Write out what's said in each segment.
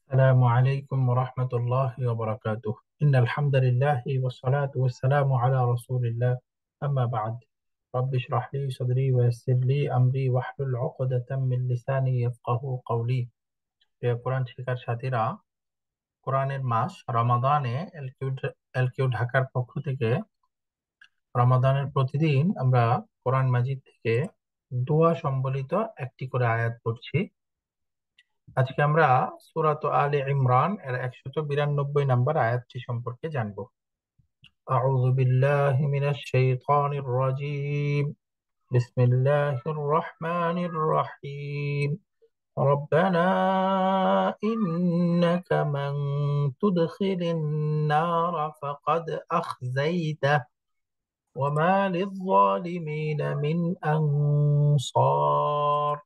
السلام عليكم ورحمة الله وبركاته. إن الحمد لله والصلاة والسلام على رسول الله. أما بعد، رب اشرح لي صدري ويسر لي أمري واحلل عقدة من লিসানি ইয়াফকাহু কওলি। প্রিয় কোরআন শিক্ষার সাথীরা, কোরআনের মাস রমাদানে এলকিউ ঢাকার পক্ষ থেকে রমাদানের প্রতিদিন আমরা কোরআন মাজিদ থেকে দোয়া সম্বলিত একটি করে আয়াত পড়ছি। আজকে আমরা সূরাত আলে ইমরান এর 192 নম্বর আয়াতটি সম্পর্কে জানব। আউযু বিল্লাহি মিনাশ শাইতানির রাজীম। বিসমিল্লাহির রহমানির রহিম। ربنا إنك من تدخل النار فقد أخزيته وما للظالمين من أنصار।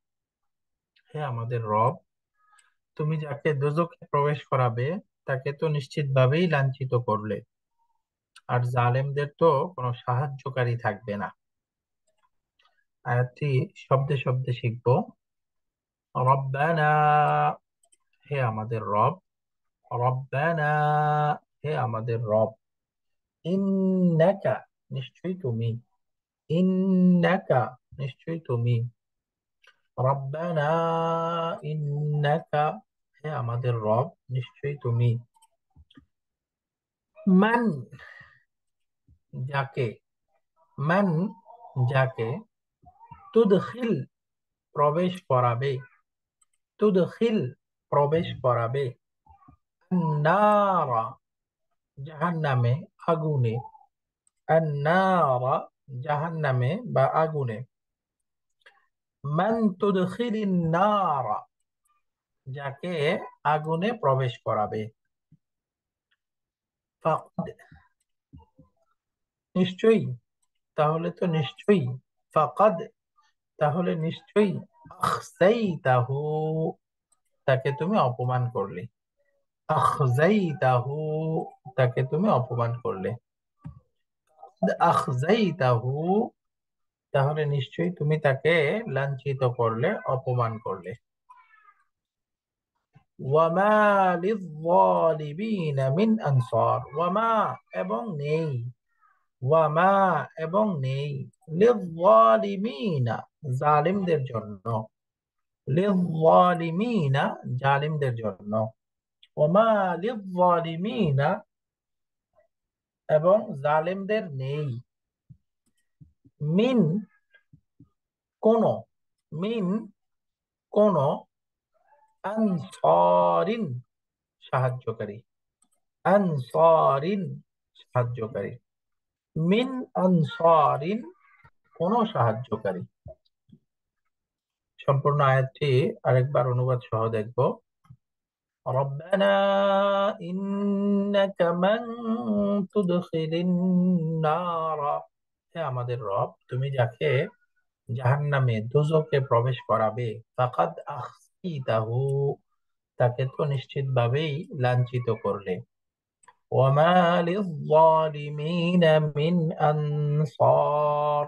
হে আমাদের রব, তুমি যাকে দোজখে প্রবেশ করাবে তাকে তো নিশ্চিতভাবেই লাঞ্ছিত করলে, আর জালেমদের তো কোনো সাহায্যকারী থাকবে না। আয়াতটি শব্দে শব্দে শিখবো। রব্বানা, হে আমাদের রব। রব্বানা, হে আমাদের রব। ইন্নাকা, নিশ্চয়ই তুমি। ইন্নাকা, নিশ্চয়ই তুমি। রব্বানা ইন্নাকা, হে আমাদের রব, নিশ্চয়ই তুমি। মান, যাকে। মান, যাকে। তুদখিল, প্রবেশ করাবে। তুদখিল, প্রবেশ করাবে। নারা, জাহান্নামে, আগুনে। নারা, জাহান্নামে বা আগুনে। মান তুদখিলিন নারা, যাকে আগুনে প্রবেশ করাবে। ফাকাদ, নিশ্চয়ই, তাহলে তো নিশ্চয়ই। ফাকাদ, তাহলে নিশ্চয়ই। আখসাইতাহু, তাকে তুমি অপমান করলে। আখজাইতাহু, তাকে তুমি অপমান করলে। আখজাইতাহু, তাহলে নিশ্চয়ই তুমি তাকে লাঞ্ছিত করলে, অপমান করলে। ওয়ামা লিয-যালিমিনা মিন আনসার। ওয়ামা, এবং নেই। ওয়ামা, এবং নেই। লিয-যালিমিনা, জালিমদের জন্য। লিয-যালিমিনা, জালিমদের জন্য। ওয়ামা লিয-যালিমিনা, এবং জালেমদের নেই। মিন, কোন। মিন, কোন। আনসারিন, সাহায্যকারী। আনসারিন, সাহায্যকারী। মিন আনসারিন, কোন সাহায্যকারী। সম্পূর্ণ আয়াতটি আরেকবার অনুবাদ সহ দেখব। রব্বানা ইন্নাকা মান তুদখিলিন নারা, হে আমাদের রব, তুমি যাকে জাহান্নামে, দোজখে প্রবেশ করাবে। ফাকাদ আখসাইতাহু, তাকে তো নিশ্চিতভাবেই লাঞ্ছিত করলে। ওয়ামা লিয-যালিমিনা মিন আনসার,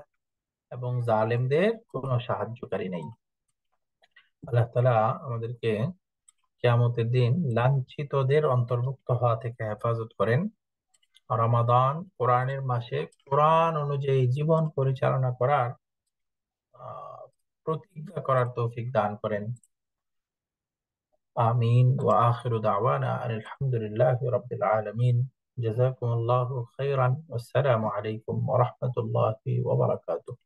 এবং জালেমদের কোনো সাহায্যকারী নেই। আল্লাহ তাআলা আমাদেরকে কিয়ামতের দিন লাঞ্ছিতদের অন্তর্ভুক্ত হওয়া থেকে হেফাজত করেন। রমাদান, কোরআনের মাসে কোরআন অনুযায়ী জীবন পরিচালনা করার আহ প্রতিজ্ঞা করার তৌফিক দান করেন। আমিন। ওয়া আখিরু দাওয়ানা আনিল হামদুলিল্লাহি রাব্বিল আলামিন। জাযাকুমুল্লাহু খাইরান। আসসালামু আলাইকুম ওয়া রাহমাতুল্লাহি ওয়া বারাকাতুহু।